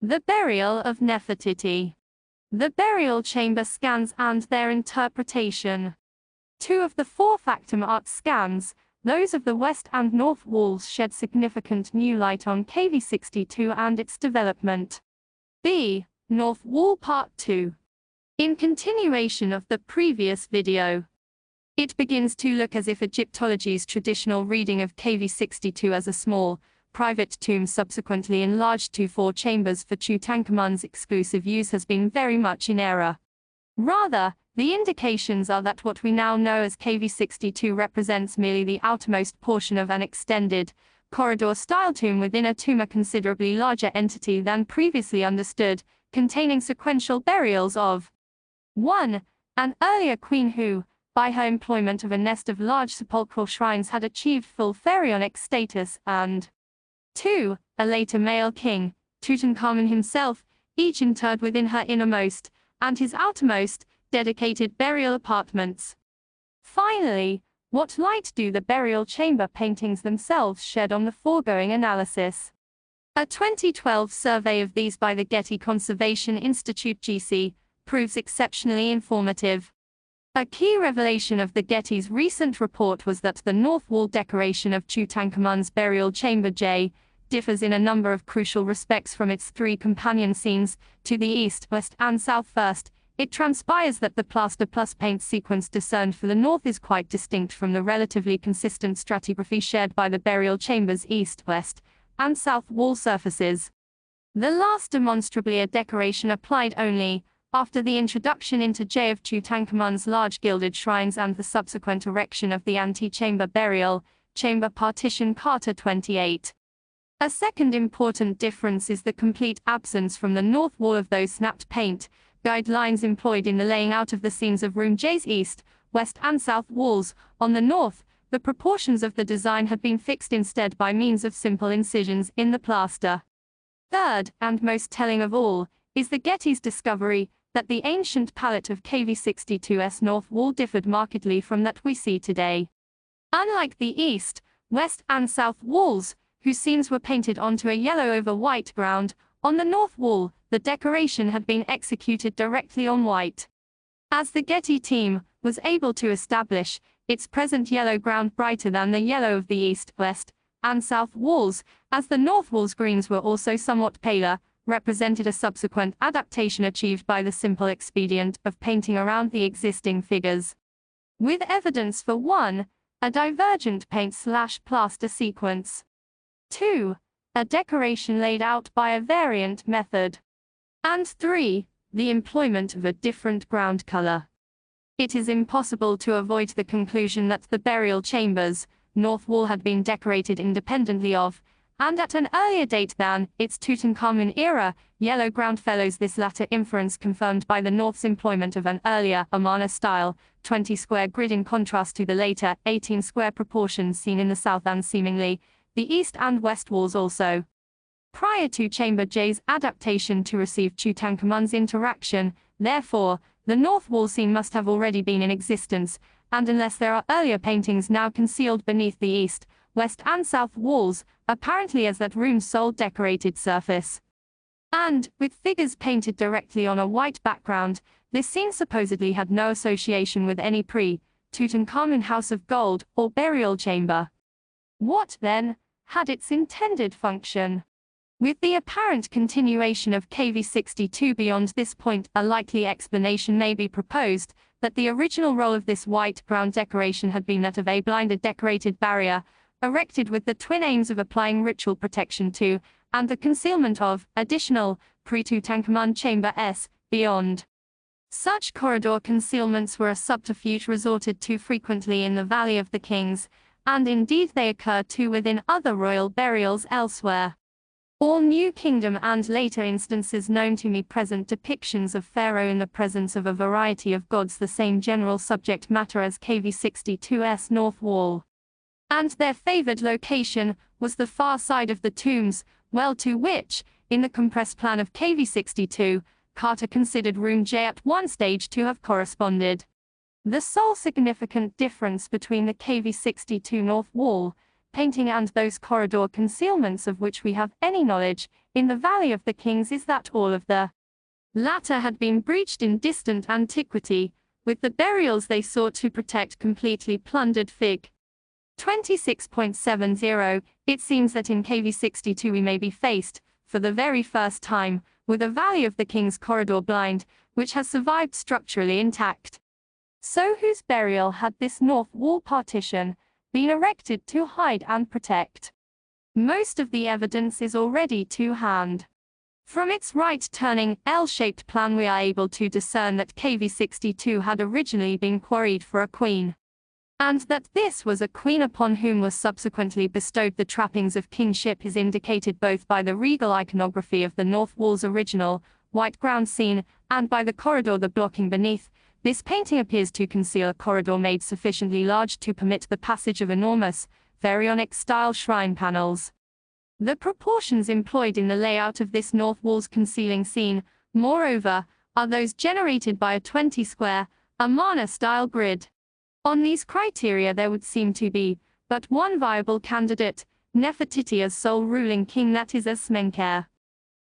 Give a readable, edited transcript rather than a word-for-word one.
The burial of Nefertiti. The burial chamber scans and their interpretation. Two of the four Factum Arte scans, those of the west and north walls, shed significant new light on KV62 and its development. B. North Wall Part 2. In continuation of the previous video, it begins to look as if Egyptology's traditional reading of KV62 as a small, private tomb subsequently enlarged to 4 chambers for Tutankhamun's exclusive use has been very much in error. Rather, the indications are that what we now know as KV62 represents merely the outermost portion of an extended, corridor-style tomb within a tomb, a considerably larger entity than previously understood, containing sequential burials of 1. An earlier queen who, by her employment of a nest of large sepulchral shrines, had achieved full pharaonic status, and 2. A later male king, Tutankhamun himself, each interred within her innermost, and his outermost, dedicated burial apartments. Finally, what light do the burial chamber paintings themselves shed on the foregoing analysis? A 2012 survey of these by the Getty Conservation Institute (GC) proves exceptionally informative. A key revelation of the Getty's recent report was that the north wall decoration of Tutankhamun's burial chamber J differs in a number of crucial respects from its 3 companion scenes. To the east, west, and south. First, it transpires that the plaster plus paint sequence discerned for the north is quite distinct from the relatively consistent stratigraphy shared by the burial chamber's east, west, and south wall surfaces. The last demonstrably a decoration applied only after the introduction into J of Tutankhamun's large gilded shrines and the subsequent erection of the antechamber burial chamber partition Carter 28. A second important difference is the complete absence from the north wall of those snapped paint guidelines employed in the laying out of the scenes of Room J's east, west, and south walls. On the north, the proportions of the design had been fixed instead by means of simple incisions in the plaster. Third, and most telling of all, is the Getty's discovery that the ancient palette of KV62's north wall differed markedly from that we see today. Unlike the east, west, and south walls, whose scenes were painted onto a yellow over white ground, on the north wall, the decoration had been executed directly on white. As the Getty team was able to establish, its present yellow ground brighter than the yellow of the east, west, and south walls, as the north wall's greens were also somewhat paler, represented a subsequent adaptation achieved by the simple expedient of painting around the existing figures. With evidence for 1. A divergent paint/plaster sequence. 2. A decoration laid out by a variant method. And 3. The employment of a different ground color. It is impossible to avoid the conclusion that the burial chamber's north wall had been decorated independently of, and at an earlier date than, its Tutankhamun era, yellow ground fellows. This latter inference confirmed by the north's employment of an earlier, Amarna-style, 20-square grid in contrast to the later, 18-square proportions seen in the south and seemingly, the east and west walls also. Prior to Chamber J's adaptation to receive Tutankhamun's interaction, therefore, the north wall scene must have already been in existence, and unless there are earlier paintings now concealed beneath the east, west, and south walls, apparently as that room's sole decorated surface. And, with figures painted directly on a white background, this scene supposedly had no association with any pre-Tutankhamun house of gold or burial chamber. What, then, had its intended function? With the apparent continuation of KV62 beyond this point, a likely explanation may be proposed, that the original role of this white ground decoration had been that of a blinded decorated barrier, erected with the twin aims of applying ritual protection to, and the concealment of, additional, pre-Tutankhamun chamber S, beyond. Such corridor concealments were a subterfuge resorted to frequently in the Valley of the Kings, and indeed they occur too within other royal burials elsewhere. All New Kingdom and later instances known to me present depictions of Pharaoh in the presence of a variety of gods, the same general subject matter as KV62's north wall. And their favored location was the far side of the tombs, well to which, in the compressed plan of KV62, Carter considered Room J at one stage to have corresponded. The sole significant difference between the KV62 north wall, painting and those corridor concealments of which we have any knowledge, in the Valley of the Kings is that all of the latter had been breached in distant antiquity, with the burials they sought to protect completely plundered. Fig. 26.70, it seems that in KV 62 we may be faced, for the very first time, with a Valley of the Kings corridor blind, which has survived structurally intact. So whose burial had this north wall partition been erected to hide and protect? Most of the evidence is already to hand. From its right-turning, L-shaped plan we are able to discern that KV 62 had originally been quarried for a queen, and that this was a queen upon whom was subsequently bestowed the trappings of kingship is indicated both by the regal iconography of the north wall's original, white ground scene, and by the corridor the blocking beneath. This painting appears to conceal a corridor made sufficiently large to permit the passage of enormous, pharaonic-style shrine panels. The proportions employed in the layout of this north wall's concealing scene, moreover, are those generated by a 20-square, Amarna-style grid. On these criteria there would seem to be but one viable candidate, Nefertiti as sole ruling king, that is as Smenkhare.